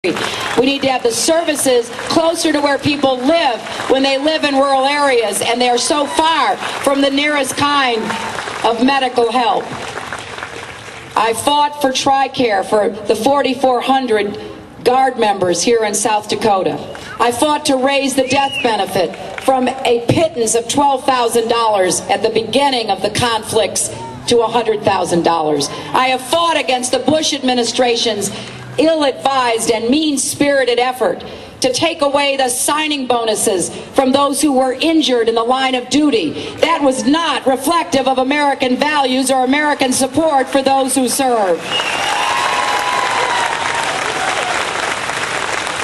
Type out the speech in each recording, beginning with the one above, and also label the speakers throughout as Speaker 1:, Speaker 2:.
Speaker 1: We need to have the services closer to where people live when they live in rural areas and they are so far from the nearest kind of medical help. I fought for TRICARE for the 4,400 Guard members here in South Dakota. I fought to raise the death benefit from a pittance of $12,000 at the beginning of the conflicts to $100,000. I have fought against the Bush administration's ill-advised and mean-spirited effort to take away the signing bonuses from those who were injured in the line of duty. That was not reflective of American values or American support for those who serve.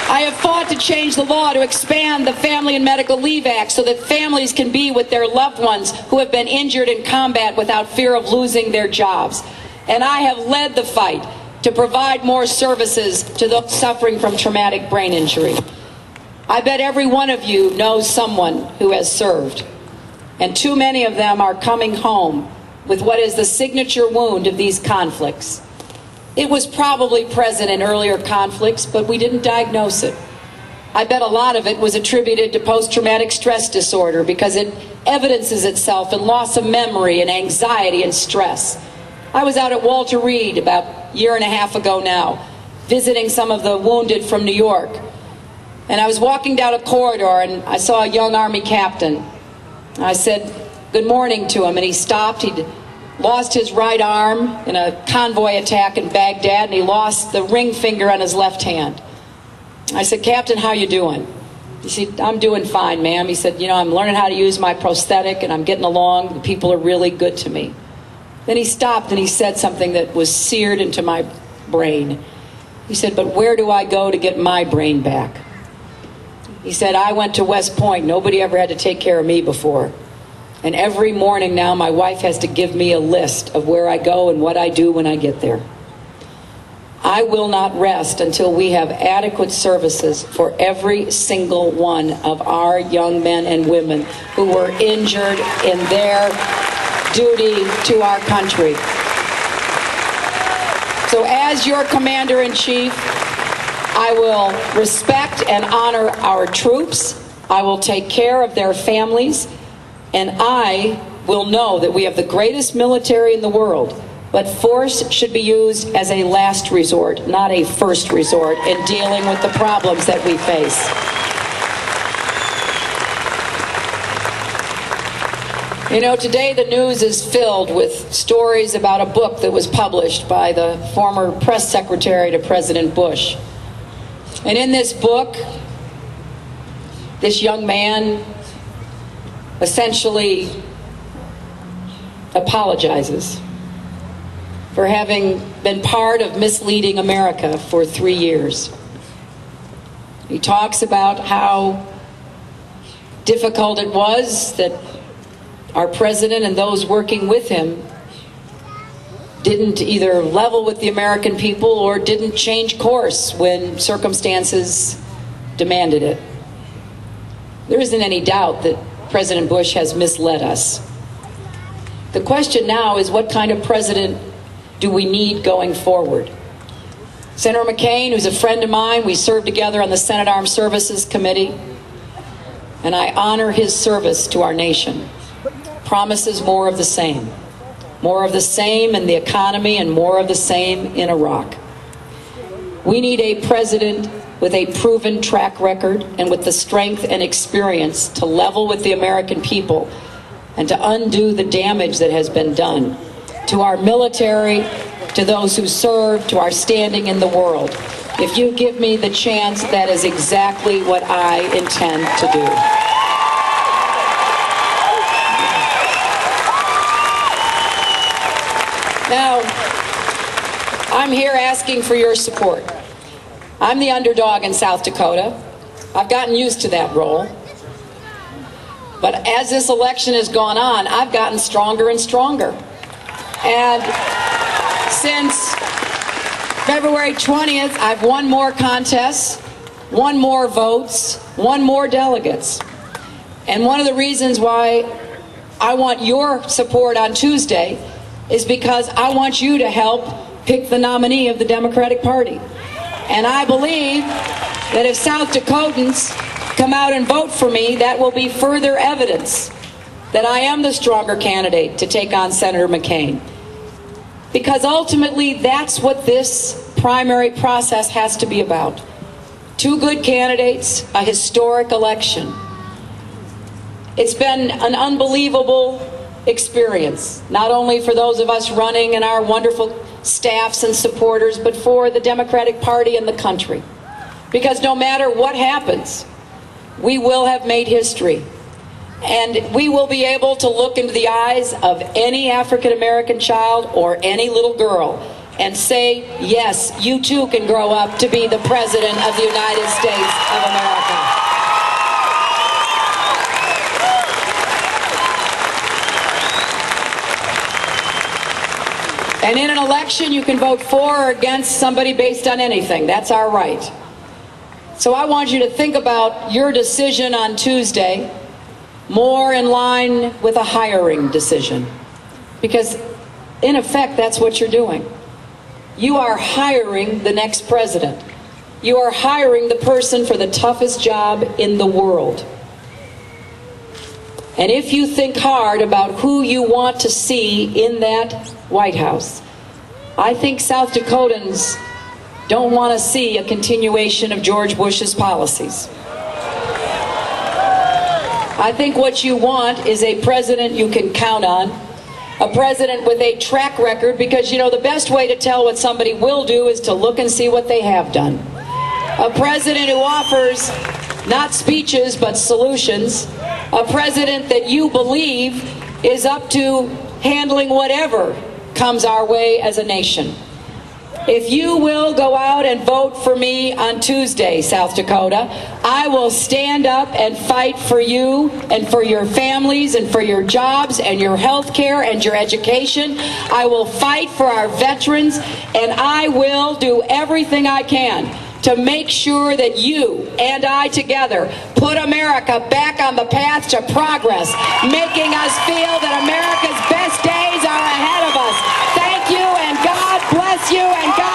Speaker 1: I have fought to change the law to expand the Family and Medical Leave Act so that families can be with their loved ones who have been injured in combat without fear of losing their jobs. And I have led the fight to provide more services to those suffering from traumatic brain injury. I bet every one of you knows someone who has served, and too many of them are coming home with what is the signature wound of these conflicts. It was probably present in earlier conflicts, but we didn't diagnose it. I bet a lot of it was attributed to post-traumatic stress disorder because it evidences itself in loss of memory and anxiety and stress. I was out at Walter Reed about a year and a half ago now, visiting some of the wounded from New York. And I was walking down a corridor and I saw a young Army captain. I said good morning to him and he stopped. He'd lost his right arm in a convoy attack in Baghdad and he lost the ring finger on his left hand. I said, "Captain, how you doing?" He said, "I'm doing fine, ma'am." He said, "You know, I'm learning how to use my prosthetic and I'm getting along. The people are really good to me." Then he stopped and he said something that was seared into my brain. He said, "But where do I go to get my brain back?" He said, "I went to West Point. Nobody ever had to take care of me before. And every morning now my wife has to give me a list of where I go and what I do when I get there. I will not rest until we have adequate services for every single one of our young men and women who were injured in their duty to our country." So as your Commander-in-Chief, I will respect and honor our troops. I will take care of their families. And I will know that we have the greatest military in the world. But force should be used as a last resort, not a first resort, in dealing with the problems that we face. You know, today the news is filled with stories about a book that was published by the former press secretary to President Bush. And in this book, this young man essentially apologizes for having been part of misleading America for 3 years. He talks about how difficult it was that our president and those working with him didn't either level with the American people or didn't change course when circumstances demanded it. There isn't any doubt that President Bush has misled us. The question now is, what kind of president do we need going forward? Senator McCain, who's a friend of mine, we served together on the Senate Armed Services Committee, and I honor his service to our nation. Promises more of the same. More of the same in the economy and more of the same in Iraq. We need a president with a proven track record and with the strength and experience to level with the American people and to undo the damage that has been done to our military, to those who serve, to our standing in the world. If you give me the chance, that is exactly what I intend to do. Now, I'm here asking for your support. I'm the underdog in South Dakota. I've gotten used to that role. But as this election has gone on, I've gotten stronger and stronger. And since February 20th, I've won more contests, won more votes, won more delegates. And one of the reasons why I want your support on Tuesday is because I want you to help pick the nominee of the Democratic Party. And I believe that if South Dakotans come out and vote for me, that will be further evidence that I am the stronger candidate to take on Senator McCain. Because ultimately, that's what this primary process has to be about. Two good candidates, a historic election. It's been an unbelievable experience, not only for those of us running and our wonderful staffs and supporters, but for the Democratic Party and the country. Because no matter what happens, we will have made history. And we will be able to look into the eyes of any African American child or any little girl and say, yes, you too can grow up to be the President of the United States of America. And in an election, you can vote for or against somebody based on anything. That's our right. So I want you to think about your decision on Tuesday more in line with a hiring decision. Because, in effect, that's what you're doing. You are hiring the next president. You are hiring the person for the toughest job in the world. And if you think hard about who you want to see in that White House, I think South Dakotans don't want to see a continuation of George Bush's policies. I think what you want is a president you can count on, a president with a track record, because, you know, the best way to tell what somebody will do is to look and see what they have done. A president who offers not speeches but solutions, a president that you believe is up to handling whatever comes our way as a nation. If you will go out and vote for me on Tuesday, South Dakota, I will stand up and fight for you and for your families and for your jobs and your health care and your education. I will fight for our veterans, and I will do everything I can to make sure that you and I together put America back on the path to progress, making us feel that America's best days are ahead of us. Thank you, and God bless you, and God